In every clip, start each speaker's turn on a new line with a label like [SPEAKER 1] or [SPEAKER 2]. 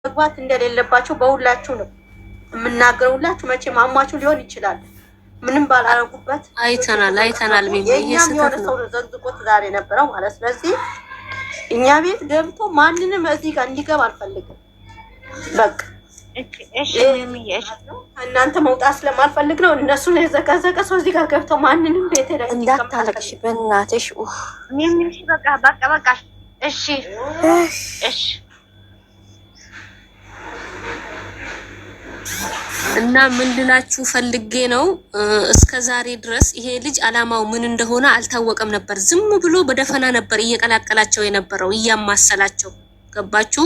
[SPEAKER 1] መግባት እንደሌለባቸው በሁላችሁ ነው የምናገረው። ሁላችሁ መቼም አሟችሁ ሊሆን ይችላል ምንም ባላረጉበት
[SPEAKER 2] አይተናል።
[SPEAKER 1] የእኛም የሆነ ሰው ዘግዝቆት ዛሬ ነበረው ማለት። ስለዚህ እኛ ቤት ገብቶ ማንንም እዚህ ጋር እንዲገባ አልፈልግም። በቃ እናንተ መውጣት ስለማልፈልግ ነው። እነሱን የዘቀዘቀ ሰው እዚህ ጋር ገብተው ማንንም ቤት ላይ
[SPEAKER 3] እንዳታለቅሽ በእናትሽ።
[SPEAKER 4] በቃ እሺ
[SPEAKER 2] እና ምን ልላችሁ ፈልጌ ነው፣ እስከ ዛሬ ድረስ ይሄ ልጅ አላማው ምን እንደሆነ አልታወቀም ነበር። ዝም ብሎ በደፈና ነበር እየቀላቀላቸው የነበረው እያማሰላቸው። ገባችሁ?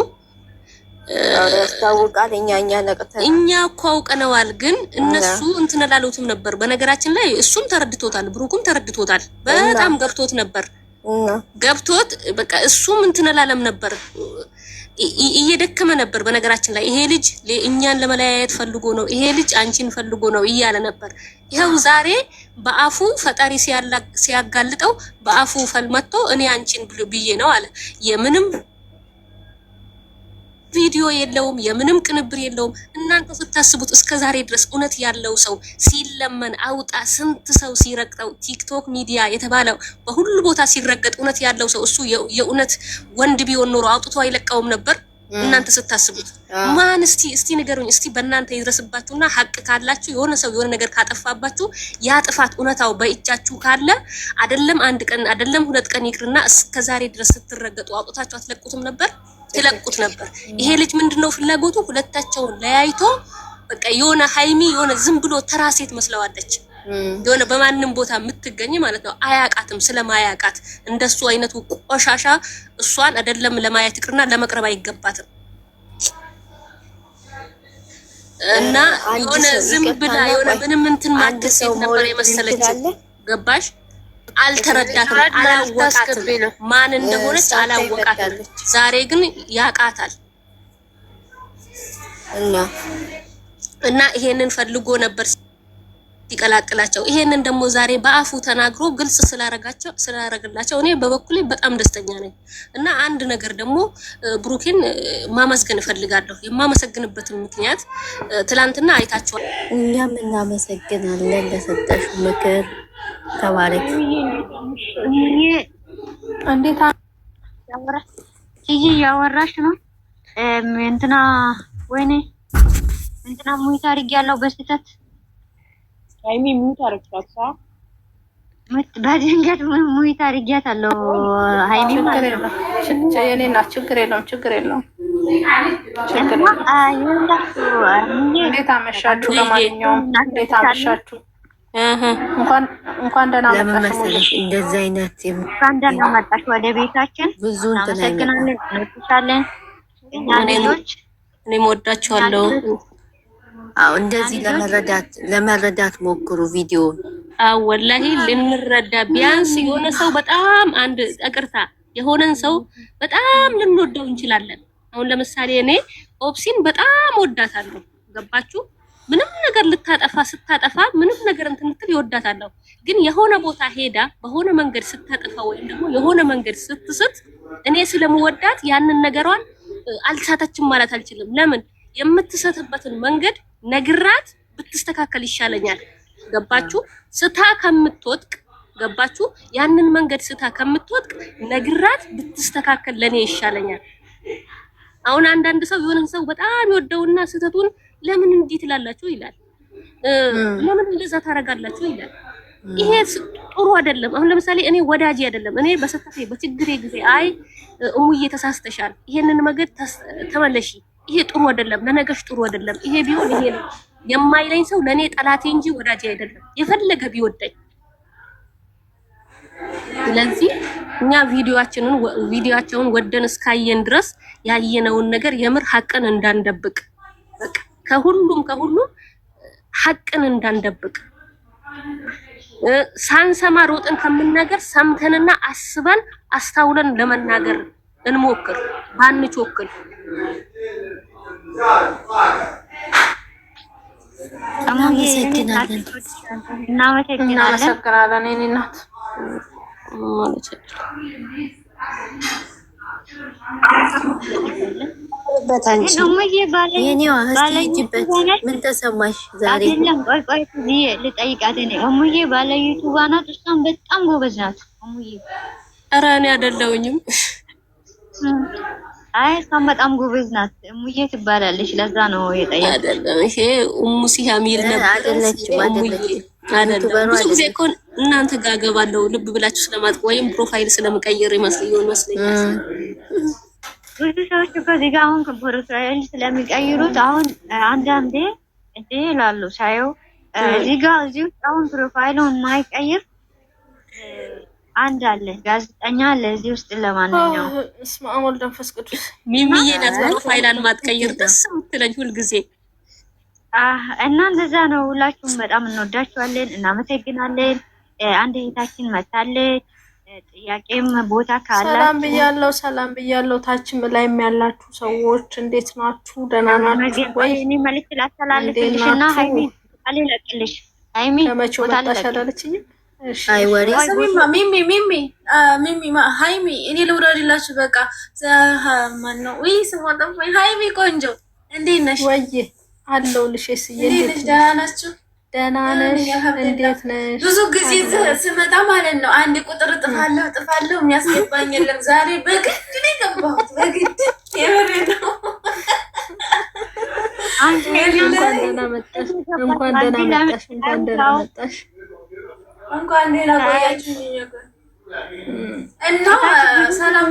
[SPEAKER 3] ያስታውቃል። እኛ
[SPEAKER 2] እኮ አውቀነዋል፣ ግን እነሱ እንትን ላሉትም ነበር። በነገራችን ላይ እሱም ተረድቶታል፣ ብሩኩም ተረድቶታል። በጣም ገብቶት ነበር። ገብቶት በቃ እሱም እንትን ላለም ነበር፣ እየደከመ ነበር። በነገራችን ላይ ይሄ ልጅ እኛን ለመለያየት ፈልጎ ነው፣ ይሄ ልጅ አንቺን ፈልጎ ነው እያለ ነበር። ይኸው ዛሬ በአፉ ፈጣሪ ሲያጋልጠው በአፉ ፈልመጥቶ እኔ አንቺን ብዬ ነው አለ። የምንም ቪዲዮ የለውም፣ የምንም ቅንብር የለውም። እናንተ ስታስቡት እስከ ዛሬ ድረስ እውነት ያለው ሰው ሲለመን አውጣ ስንት ሰው ሲረግጠው ቲክቶክ ሚዲያ የተባለው በሁሉ ቦታ ሲረገጥ እውነት ያለው ሰው እሱ የእውነት ወንድ ቢሆን ኖሮ አውጥቶ አይለቀውም ነበር። እናንተ ስታስቡት ማን እስቲ ንገሩኝ። እስቲ በእናንተ ይድረስባችሁና ሀቅ ካላችሁ የሆነ ሰው የሆነ ነገር ካጠፋባችሁ ያ ጥፋት እውነታው በእጃችሁ ካለ አይደለም አንድ ቀን አይደለም ሁለት ቀን ይቅርና እስከ ዛሬ ድረስ ስትረገጡ አውጥታችሁ አትለቁትም ነበር? ትለቁት ነበር። ይሄ ልጅ ምንድነው ፍላጎቱ? ሁለታቸውን ለያይቶ በቃ የሆነ ሃይሚ የሆነ ዝም ብሎ ተራ ሴት መስለዋለች። የሆነ በማንም ቦታ የምትገኝ ማለት ነው። አያቃትም። ስለማያቃት እንደሱ አይነቱ ቆሻሻ እሷን አይደለም ለማየት ይቅርና ለመቅረብ አይገባትም። እና የሆነ ዝም ብላ የሆነ ምንም እንትን ማድረግ ሴት ነበር የመሰለች። ገባሽ? አልተረዳትም፣ አላወቃትም፣ ማን እንደሆነች አላወቃትም። ዛሬ ግን ያቃታል። እና ይሄንን ፈልጎ ነበር ሲቀላቅላቸው። ይሄንን ደግሞ ዛሬ በአፉ ተናግሮ ግልጽ ስላረጋቸው እኔ በበኩሌ በጣም ደስተኛ ነኝ። እና አንድ ነገር ደግሞ ብሩኬን ማመስገን እፈልጋለሁ። የማመሰግንበትን ምክንያት ትላንትና አይታችኋል።
[SPEAKER 3] እኛም እናመሰግናለን ለሰጠሽ ምክር። ተባረክ።
[SPEAKER 4] እንዴት ያወራሽ ነው እንትና ወይኔ እንትና ሙይት አድርጊያለሁ በስተት
[SPEAKER 5] ሃይሚ ሙይት አድርጊያታ
[SPEAKER 4] በድንገት ሙይት አድርጊያታለሁ። ሃይሚ
[SPEAKER 5] ችግር የለውም። እንዴት አመሻችሁ? ለማንኛውም እንዴት አመሻችሁ? እንኳን ደህና መጣሽ።
[SPEAKER 3] እንደዚህ አይነት
[SPEAKER 4] እንኳን ደህና መጣሽ ወደ ቤታችን።
[SPEAKER 3] ብዙ
[SPEAKER 4] እናመሰግናለን፣ እንወድሻለን። እኛ ልጆች
[SPEAKER 2] እኔም ወዳችኋለሁ።
[SPEAKER 3] አዎ እንደዚህ ለመረዳት ሞክሩ ቪዲዮ።
[SPEAKER 2] አዎ ወላሂ ልንረዳ ቢያንስ የሆነ ሰው በጣም አንድ ጠቅርታ የሆነን ሰው በጣም ልንወደው እንችላለን። አሁን ለምሳሌ እኔ ኦፕሲን በጣም ወዳታለሁ። ገባችሁ? ምንም ነገር ስታጠፋ ምንም ነገር እንትምትል ይወዳታለሁ። ግን የሆነ ቦታ ሄዳ በሆነ መንገድ ስታጠፋ ወይም ደግሞ የሆነ መንገድ ስትስት እኔ ስለምወዳት ያንን ነገሯን አልሳተችም ማለት አልችልም። ለምን? የምትሰትበትን መንገድ ነግራት ብትስተካከል ይሻለኛል። ገባችሁ? ስታ ከምትወጥቅ ገባችሁ? ያንን መንገድ ስታ ከምትወጥቅ ነግራት ብትስተካከል ለኔ ይሻለኛል። አሁን አንዳንድ ሰው የሆነን ሰው በጣም ይወደውና ስተቱን ለምን እንዲህ ትላላችሁ ይላል። ለምን እንደዛ ታረጋላችሁ ይላል። ይሄ ጥሩ አይደለም። አሁን ለምሳሌ እኔ ወዳጅ አይደለም እኔ በሰጠቴ በችግሬ ጊዜ አይ እሙዬ ተሳስተሻል፣ ይሄንን መንገድ ተመለሺ፣ ይሄ ጥሩ አይደለም፣ ለነገሽ ጥሩ አይደለም፣ ይሄ ቢሆን ይሄ ነው የማይለኝ ሰው ለኔ ጠላቴ እንጂ ወዳጅ አይደለም፣ የፈለገ ቢወደኝ። ስለዚህ እኛ ቪዲዮአቸውን ወደን እስካየን ድረስ ያየነውን ነገር የምር ሐቅን እንዳንደብቅ፣ በቃ ከሁሉም ሐቅን እንዳንደብቅ፣ ሳንሰማ ሮጥን ከምናገር ሰምተንና አስበን አስተውለን ለመናገር እንሞክር፣ ባንቾክል።
[SPEAKER 5] እናመሰግናለን የኔ እናት።
[SPEAKER 1] ሂጂበት አንቺ
[SPEAKER 3] የኔዋ እስቲ ሂጂበት። ምን ተሰማሽ ዛሬ?
[SPEAKER 4] አይደለም ቆይ ልጠይቃት። እኔ እሙዬ ባለ ዩቱብ ናት። እሷም በጣም ጎበዝ ናት እሙዬ።
[SPEAKER 2] ኧረ እኔ አይደለሁኝም።
[SPEAKER 4] አይ እሷም በጣም ጎበዝ ናት እሙዬ ትባላለች። ለዛ ነው የጠየኩት።
[SPEAKER 2] አይደለም ይሄ ኡሙ ሲያሚር ነበር
[SPEAKER 3] አይደለችም።
[SPEAKER 2] አይደለም ብዙ ጊዜ እኮ እናንተ ጋር ገባለሁ ልብ ብላችሁ ስለማጥቆ ወይም ፕሮፋይል ስለመቀየር ይመስለኛል።
[SPEAKER 4] ብዙ ሰዎች እኮ እዚህ ጋር አሁን ፕሮፋይል ስለሚቀይሩት አሁን አንዳንዴ እንዴ ይላሉ ሳየው እዚህ ጋር እዚህ ውስጥ አሁን ፕሮፋይሉን የማይቀይር አንድ አለ ጋዜጠኛ አለ እዚህ ውስጥ። ለማንኛውም
[SPEAKER 5] እስማ አሞል ደንፈስ ቅዱስ
[SPEAKER 2] ሚሚዬ ናት ፕሮፋይሏን ማትቀይር ደስ የምትለኝ ሁልጊዜ።
[SPEAKER 4] እና እንደዛ ነው። ሁላችሁም በጣም እንወዳችኋለን፣ እናመሰግናለን። አንድ እህታችን መታለች። ጥያቄም ቦታ ካላችሁ
[SPEAKER 5] ሰላም ብያለሁ። ታችም ላይም ያላችሁ ሰዎች እንዴት ናችሁ? ደህና ናችሁ ወይ?
[SPEAKER 4] እኔ መልዕክት ላስተላልፍልሽና ሃይሚ አልለቅልሽ። ሃይሚ ቦታ አልለቅልሽም።
[SPEAKER 5] እሺ
[SPEAKER 3] አይ ወሬ
[SPEAKER 6] ሚሚ ሃይሚ እኔ ልውረድላችሁ በቃ። ማን ነው ወይ ስሞታ? ሃይሚ ቆንጆ እንዴት ነሽ?
[SPEAKER 5] ወይ አለሁልሽ።
[SPEAKER 6] እንዴት ነሽ? ደህና ናችሁ?
[SPEAKER 5] ደህና ነሽ? እንዴት ነሽ?
[SPEAKER 6] ብዙ ጊዜ ስመጣ ማለት ነው አንድ ቁጥር ጥፋለሁ የሚያስገባኝ የለም። ዛሬ በግድ ነው የገባሁት። በግድ የበሬ ነው።
[SPEAKER 5] እንኳን ደህና መጣሽ። እንኳን ደህና መጣሽ።
[SPEAKER 6] እንኳን ደህና ቆያችሁኝ። እና ሰላም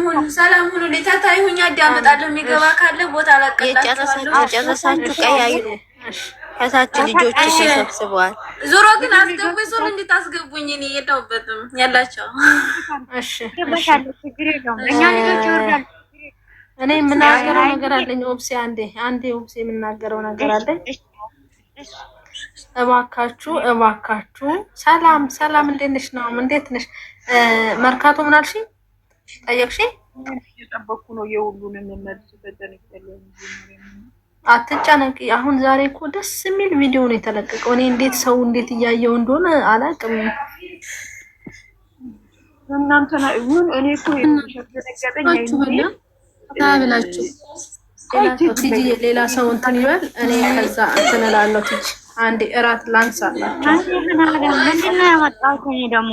[SPEAKER 6] ሁኑ። ለታታይ ሁኛ አዳመጣለሁ። የሚገባ ካለ ቦታ አላቀላችኋለሁ።
[SPEAKER 3] የጨረሳችሁ ቀያዩ ከታች ልጆች ተሰብስበዋል።
[SPEAKER 6] ዞሮ ግን አስገቡኝ። ዞሮ እንዴት አስገቡኝ? እኔ የለሁበትም ያላቸው።
[SPEAKER 5] እሺ
[SPEAKER 4] ችግር የለውም። እኛ ልጆች ይወርዳል።
[SPEAKER 5] እኔ የምናገረው ነገር አለኝ። ኦብሴ አንዴ ኦብሴ የምናገረው ነገር አለኝ። እባካችሁ ሰላም እንዴት ነሽ? ነው እንዴት ነሽ? መርካቶ ምን አልሽኝ? ጠየቅሽኝ?
[SPEAKER 7] እየጠበኩ ነው የሁሉንም መልስ በደንብ
[SPEAKER 5] አትጨነቂ። አሁን ዛሬ እኮ ደስ የሚል ቪዲዮ ነው የተለቀቀው። እኔ እንዴት እያየው እንደሆነ አላውቅም።
[SPEAKER 7] እናንተና ይሁን እኔ እኮ
[SPEAKER 5] ብላችሁ ሌላ ሰው እንትን ይበል። እኔ ከዛ እንትን እላለሁ። ትጂ አንዴ እራት ላንሳላችሁ።
[SPEAKER 4] ምንድን ነው ያመጣሁት? እኔ ደግሞ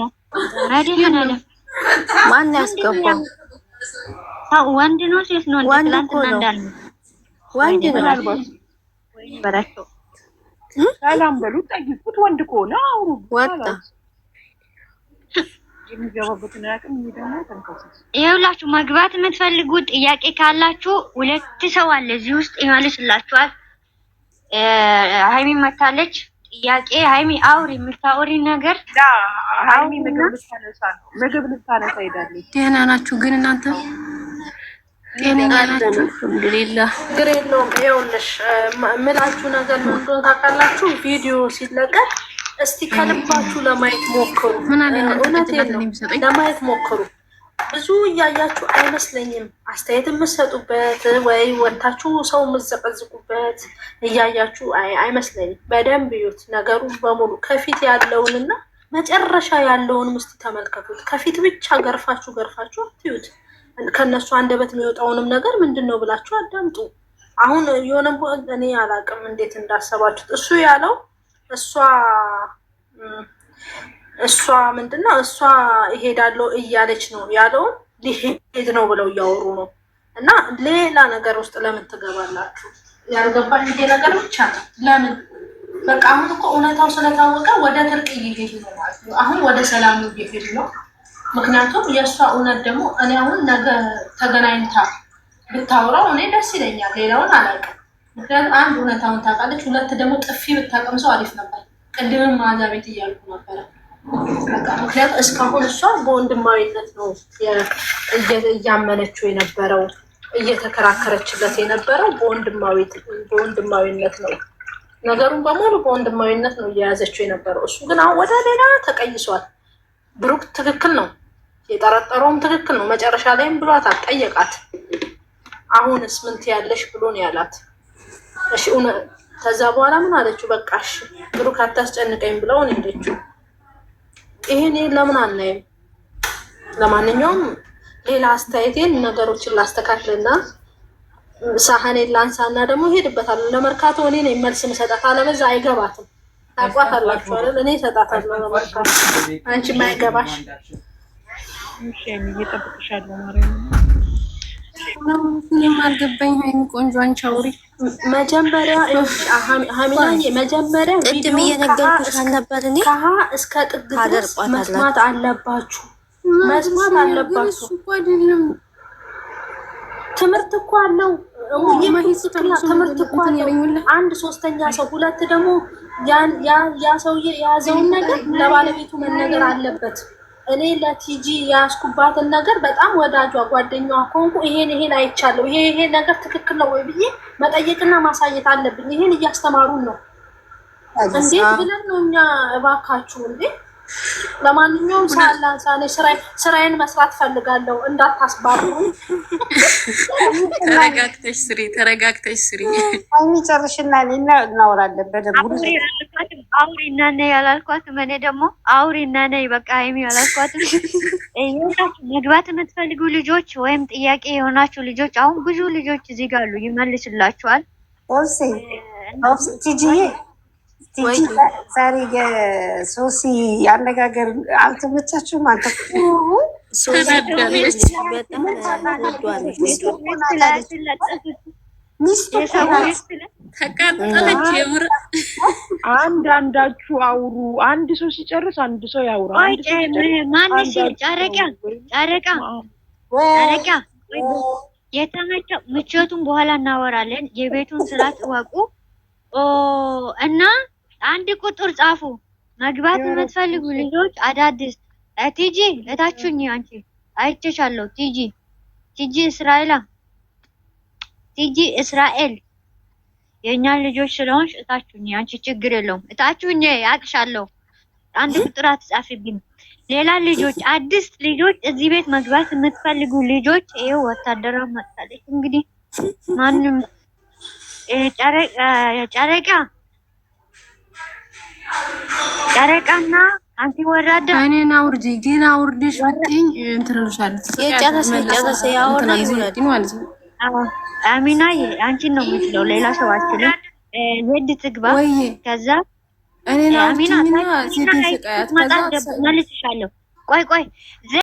[SPEAKER 3] ማን ያስገባው?
[SPEAKER 4] ወንድ ነው ሴት ነው? ትላንትና እንዳለ
[SPEAKER 3] ወንድ ነው።
[SPEAKER 4] በራቸው
[SPEAKER 7] ሰላም በሉ፣ ጠይቁት። ወንድ ከሆነ አውሩ።
[SPEAKER 3] ወጣ
[SPEAKER 7] የሚገባበትን አቅም ደግሞ ተንከሰስ።
[SPEAKER 4] ይኸውላችሁ መግባት የምትፈልጉት ጥያቄ ካላችሁ 2 ሰው አለ እዚህ ውስጥ ይመልስላችኋል። ሃይሚ መታለች። ጥያቄ ሃይሚ አውሪ፣ የምታወሪ ነገር
[SPEAKER 7] ሃይሚ ምግብ ልታነሳ ሄዳለች።
[SPEAKER 2] ደህና ናችሁ ግን እናንተ? ጤነኛ ናችሁ? አልሐምዱሊላህ።
[SPEAKER 5] ችግር የለውም። ይኸውልሽ ምላችሁ ነገር ምን እንደሆነ ታውቃላችሁ? ቪዲዮ ሲለቀቅ እስቲ ከልባችሁ ለማየት ሞክሩ። እውነቴን ነው፣ ለማየት ሞክሩ። ብዙ እያያችሁ አይመስለኝም አስተያየት የምትሰጡበት ወይ ወታችሁ ሰው የምትዘቀዝቁበት እያያችሁ አይመስለኝም። በደንብ እዩት ነገሩን በሙሉ ከፊት ያለውንና መጨረሻ ያለውን እስቲ ተመልከቱት። ከፊት ብቻ ገርፋችሁ አትዩት። ከነሱ አንደበት የሚወጣውንም ነገር ምንድነው ብላችሁ አዳምጡ። አሁን የሆነ እኔ አላቅም እንዴት እንዳሰባችሁት። እሱ ያለው እሷ ምንድነው እሷ ይሄዳለው እያለች ነው ያለውን ሊሄድ ነው ብለው እያወሩ ነው። እና ሌላ ነገር ውስጥ ለምን ትገባላችሁ? ያልገባኝ ይሄ ነገር ብቻ ነው። ለምን በቃ አሁን እኮ እውነታው ስለታወቀ ወደ ትርቅ እየሄዱ ነው ማለት ነው። አሁን ወደ ሰላም እየሄዱ ነው። ምክንያቱም የእሷ እውነት ደግሞ እኔ አሁን ነገ ተገናኝታ ብታወራው እኔ ደስ ይለኛል። ሌላውን አላውቅም። ምክንያቱም አንድ እውነታውን ታውቃለች፣ ሁለት ደግሞ ጥፊ ብታቀምሰው አሪፍ ነበር። ቅድምም ማዛ ቤት እያልኩ ነበረ። ምክንያቱም እስካሁን እሷ በወንድማዊነት ነው እያመነችው የነበረው፣ እየተከራከረችለት የነበረው በወንድማዊነት ነው። ነገሩን በሙሉ በወንድማዊነት ነው እየያዘችው የነበረው። እሱ ግን አሁን ወደ ሌላ ተቀይሷል። ብሩክ ትክክል ነው፣ የጠረጠረውም ትክክል ነው። መጨረሻ ላይም ብሏታል፣ ጠየቃት። አሁንስ ምን ትያለሽ ብሎ ነው ያላት። እሺ ከዛ በኋላ ምን አለችው? በቃ እሺ ብሩክ አታስጨንቀኝ ብለው ነው ሄደችው። ይሄን ለምን አናይም? ለማንኛውም ሌላ አስተያየቴን ነገሮችን ላስተካክልና ሳህኔን ላንሳና ደግሞ ሄድበታለሁ ለመርካቶ። እኔ ነኝ መልስ የምሰጣት፣ አለበዛ አይገባትም። ታውቋታላችሁ አይደል? እኔ እሰጣታለሁ ለመርካቶ፣ አንቺ ማይገባሽ።
[SPEAKER 7] እሺ እየጠብቅሻለሁ ማርያም።
[SPEAKER 3] ምንም አልገባኝ። ሀይሚ ቆንጆ አንቺ አውሪ።
[SPEAKER 5] መጀመሪያ ሀሚናዬ መጀመሪያ
[SPEAKER 3] ቅድም እየነገርኩሽ አልነበር እኔ
[SPEAKER 5] ከሀ እስከ ጥግ ድረስ መስማት አለባችሁ፣ መስማት አለባችሁ። ትምህርት እኮ አለው፣ ትምህርት እኮ አለው። አንድ ሶስተኛ ሰው፣ ሁለት ደግሞ ያ ሰውዬ የያዘውን ነገር ለባለቤቱ መነገር አለበት። እኔ ለቲጂ ያስኩባትን ነገር በጣም ወዳጇ ጓደኛዋ ኮንኩ። ይሄን አይቻለሁ፣ ይሄ ነገር ትክክል ነው ወይ ብዬ መጠየቅና ማሳየት አለብኝ። ይሄን እያስተማሩን ነው። እንዴት ብለን ነው እኛ እባካችሁ እንዴ! ለማንኛውም ሳላንሳኔ ስራዬን መስራት ፈልጋለሁ፣ እንዳታስባሩ።
[SPEAKER 2] ተረጋግተሽ ስሪ።
[SPEAKER 8] አሁን ጨርሽና እኔና እናወራለን በደንብ።
[SPEAKER 4] አውሪና ነይ ያላልኳትም እኔ ደግሞ አውሪና ነይ በቃ ሀይሚ ያላልኳትም። መግባት የምትፈልጉ ልጆች ወይም ጥያቄ የሆናችሁ ልጆች አሁን ብዙ ልጆች እዚህ ጋር አሉ፣ ይመልስላችኋል።
[SPEAKER 8] ቲጂዬ ዛሬ የሶሲ አነጋገር አልተመቻችሁም? አንተ
[SPEAKER 2] ተቃጠለች። የምር
[SPEAKER 7] አንዳንዳችሁ አውሩ። አንድ ሰው ሲጨርስ አንድ ሰው ያውራ።
[SPEAKER 4] ማንሽ ጨረቃ የተመቸው ምቾቱን በኋላ እናወራለን። የቤቱን ስራት እወቁ እና አንድ ቁጥር ጻፉ። መግባት የምትፈልጉ ልጆች አዳዲስ ቲጂ እታችሁኝ። አንቺ አይቼሻለሁ። ቲጂ እስራኤል የእኛን ልጆች ስለሆንሽ እታችሁኝ። አንቺ ችግር የለውም። እታችሁኝ ያቅሻለሁ። አንድ ቁጥር አትጻፊብኝ። ሌላ ልጆች አዲስ ልጆች እዚህ ቤት መግባት የምትፈልጉ ልጆች ይኸው ወታደራ መጣለች። እንግዲህ ማንም ጨረቃና አንቺ ወራዳ
[SPEAKER 3] እኔን አውርጂ። ግን አውርድሽ ብትይኝ እንትን እልሻለሁ። የጨረሰ ያወራ ማለት ነው።
[SPEAKER 4] አሚናዬ አንቺን ነው የምትለው፣ ሌላ ሰው አትችልም። ዘድ ትግባ። ከዛ
[SPEAKER 3] እኔን
[SPEAKER 4] አሚና
[SPEAKER 3] አውርጂና ሴት ስቃያት ከዛ
[SPEAKER 4] መልስሻለሁ። ቆይ